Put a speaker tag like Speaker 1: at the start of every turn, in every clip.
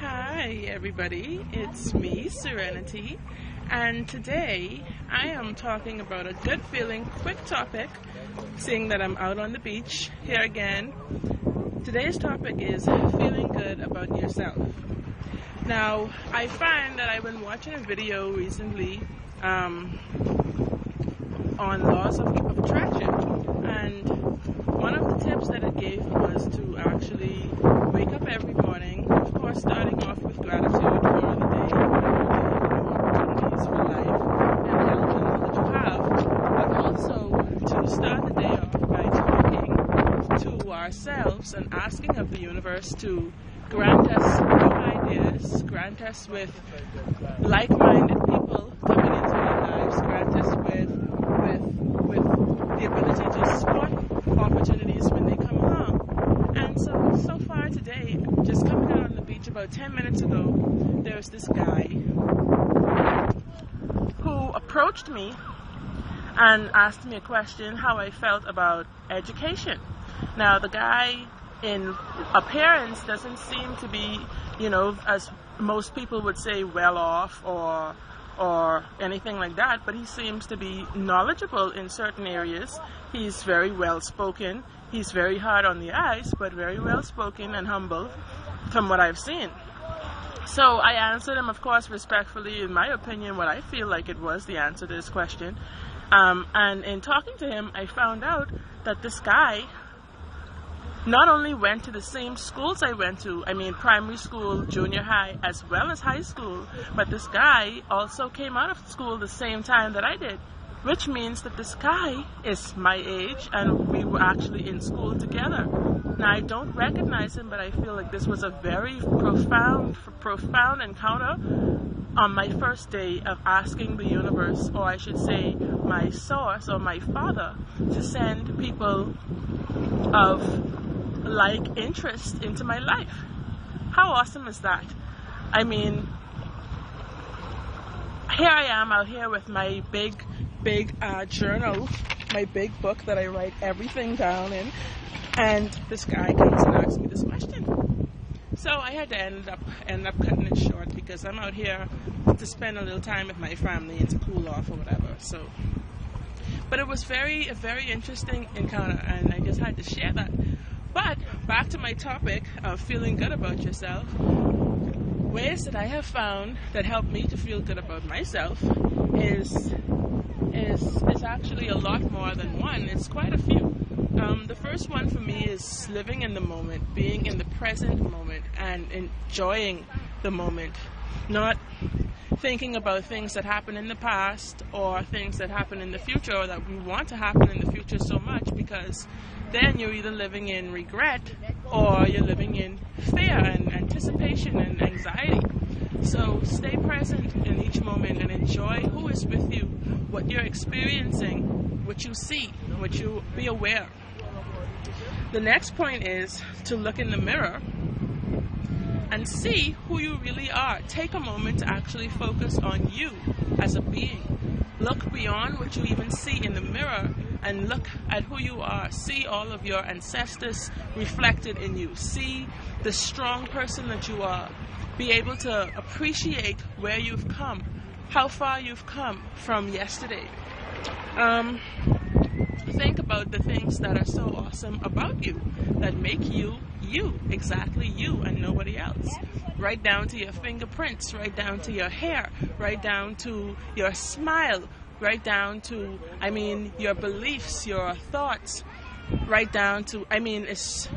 Speaker 1: Hi everybody, it's me, Serenity, and today I am talking about a good feeling, quick topic, seeing that I'm out on the beach here again. Today's topic is feeling good about yourself. Now, I find that I've been watching a video recently on laws of attraction, and one of the tips that it gave was to actually wake up every morning, of course starting off with gratitude for the day, opportunities for life and health and all that you have, but also to start the day off by talking to ourselves and asking of the universe to grant us new ideas, grant us with like-minded people coming into our lives, grant us with the ability to spot opportunities when they come along. And so far today, just coming out on the beach about 10 minutes ago, there's this guy who approached me and asked me a question, how I felt about education. Now, the guy in appearance doesn't seem to be, as most people would say, well off or anything like that, but he seems to be knowledgeable in certain areas. He's very well spoken. He's very hard on the eyes, but very well spoken and humble from what I've seen. So I answered him, of course, respectfully, in my opinion, what I feel like it was the answer to this question. And in talking to him, I found out that this guy not only went to the same schools I went to, primary school, junior high, as well as high school, but this guy also came out of school the same time that I did, which means that this guy is my age and we were actually in school together. Now, I don't recognize him, but I feel like this was a very profound encounter on my first day of asking the universe, or I should say my source or my father, to send people of like interest into my life. How awesome is that? Here I am out here with my big journal, my big book that I write everything down in, and this guy comes and asks me this question. So I had to end up cutting it short because I'm out here to spend a little time with my family and to cool off or whatever. But it was a very interesting encounter, and I just had to share that. But back to my topic of feeling good about yourself. Ways that I have found that help me to feel good about myself is actually a lot more than one. It's quite a few. The first one for me is living in the moment, being in the present moment and enjoying the moment, not thinking about things that happen in the past or things that happen in the future or that we want to happen in the future so much, because then you're either living in regret or you're living in fear and anticipation and anxiety. So stay present in each moment and enjoy who is with you, what you're experiencing, what you see, what you be aware. The next point is to look in the mirror and see who you really are. Take a moment to actually focus on you as a being. Look beyond what you even see in the mirror and look at who you are. See all of your ancestors reflected in you. See the strong person that you are. Be able to appreciate where you've come, how far you've come from yesterday. Think about the things that are so awesome about you, that make you, exactly you and nobody else. Right down to your fingerprints, right down to your hair, right down to your smile, right down to, your beliefs, your thoughts, right down to, it's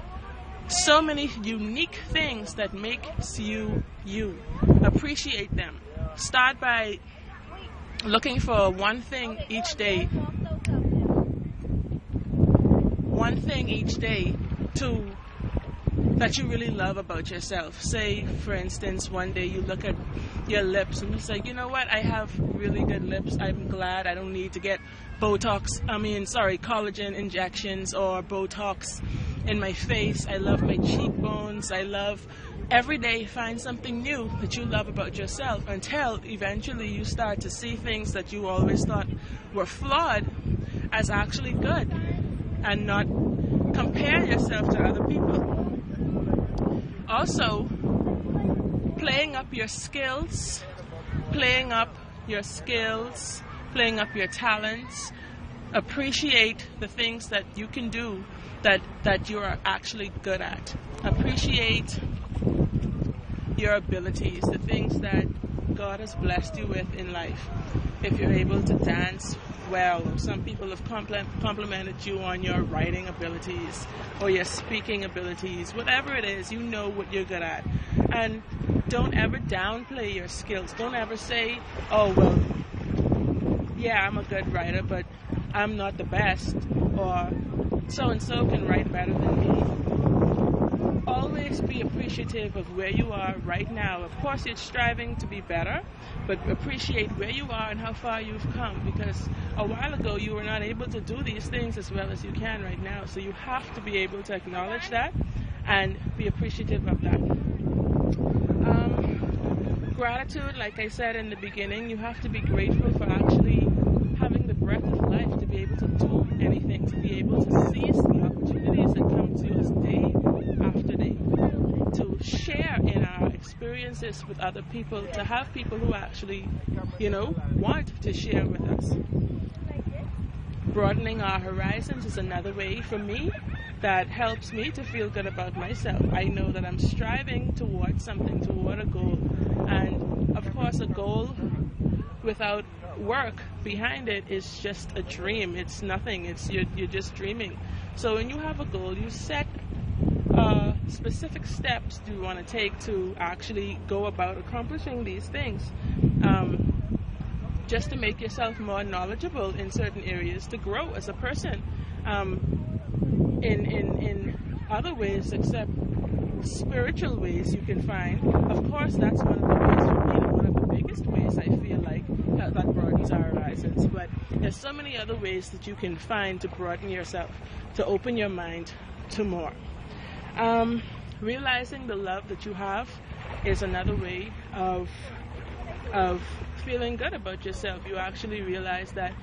Speaker 1: so many unique things that makes you, you. Appreciate them. Start by looking for one thing each day that you really love about yourself. Say, for instance, one day you look at your lips and you say, you know what, I have really good lips. I'm glad I don't need to get collagen injections or Botox in my face. I love my cheekbones. Every day find something new that you love about yourself until eventually you start to see things that you always thought were flawed as actually good, and not compare yourself to other people. also playing up your skills, playing up your talents. Appreciate the things that you can do that you are actually good at. Appreciate your abilities, the things that God has blessed you with in life. If you're able to dance well, some people have complimented you on your writing abilities or your speaking abilities, whatever it is, you know what you're good at. And don't ever downplay your skills. Don't ever say, oh, well, yeah, I'm a good writer, but I'm not the best, or so-and-so can write better than me. Always be appreciative of where you are right now. Of course, you're striving to be better, but appreciate where you are and how far you've come, because a while ago you were not able to do these things as well as you can right now. So you have to be able to acknowledge that and be appreciative of that. Gratitude, like I said in the beginning, you have to be grateful for actually having the breath of life, to be able to do anything, to be able to seize the opportunities that come to us day after day, to share in our experiences with other people, to have people who actually, want to share with us. Broadening our horizons is another way for me that helps me to feel good about myself. I know that I'm striving towards something, toward a goal. And of course, a goal without work behind it is just a dream. It's nothing. You're just dreaming. So when you have a goal, you set specific steps you want to take to actually go about accomplishing these things. Just to make yourself more knowledgeable in certain areas, to grow as a person. In other ways except spiritual ways you can find. Of course, that's one of the ways for me, one of the biggest ways I feel like that broadens our horizons. But there's so many other ways that you can find to broaden yourself, to open your mind to more. Realizing the love that you have is another way of feeling good about yourself. You actually realize that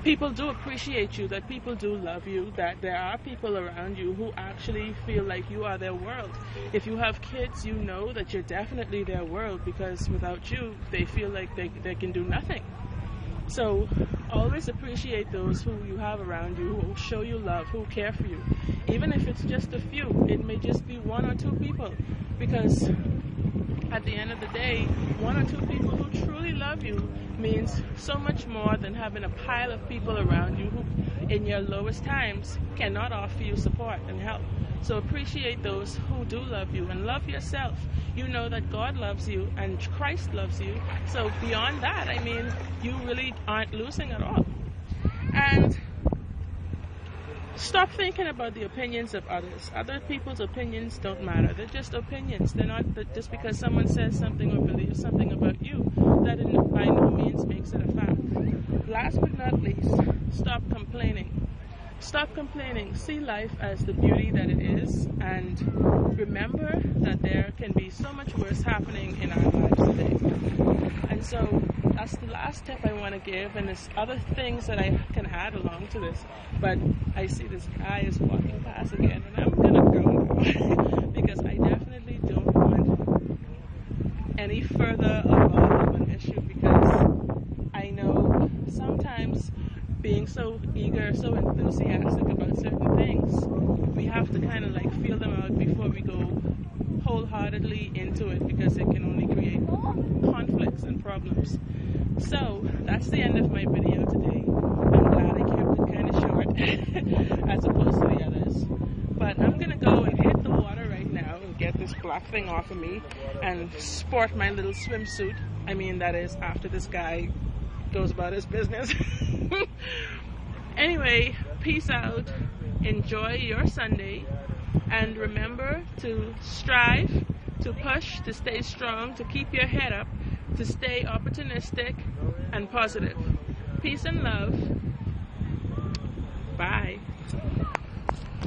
Speaker 1: people do appreciate you, that people do love you, that there are people around you who actually feel like you are their world. If you have kids, you know that you're definitely their world, because without you, they feel like they can do nothing. So always appreciate those who you have around you, who show you love, who care for you. Even if it's just a few, it may just be one or two people, because at the end of the day, one or two people who truly love you means so much more than having a pile of people around you who, in your lowest times, cannot offer you support and help. So appreciate those who do love you, and love yourself. You know that God loves you and Christ loves you. So beyond that, you really aren't losing at all. And stop thinking about the opinions of others. Other people's opinions don't matter. They're just opinions. They're not just because someone says something or believes something about you, that by no means makes it a fact. Last but not least, stop complaining. Stop complaining. See life as the beauty that it is, and remember that there can be so much worse happening in our lives today. And so that's the last tip I want to give, and there's other things that I can add along to this, but I see this guy is walking past again, and I'm going to go now because I definitely don't want any further of an issue, because I know sometimes being so eager, so enthusiastic about certain things, we have to kind of like feel them out before we go wholeheartedly into it, because it can only create conflicts and problems. So that's the end of my video today. I'm glad I kept it kind of short as opposed to the others. But I'm going to go and hit the water right now and get this black thing off of me and sport my little swimsuit. That is after this guy goes about his business. Anyway, peace out. Enjoy your Sunday. And remember to strive, to push, to stay strong, to keep your head up, to stay opportunistic and positive. Peace and love. Bye.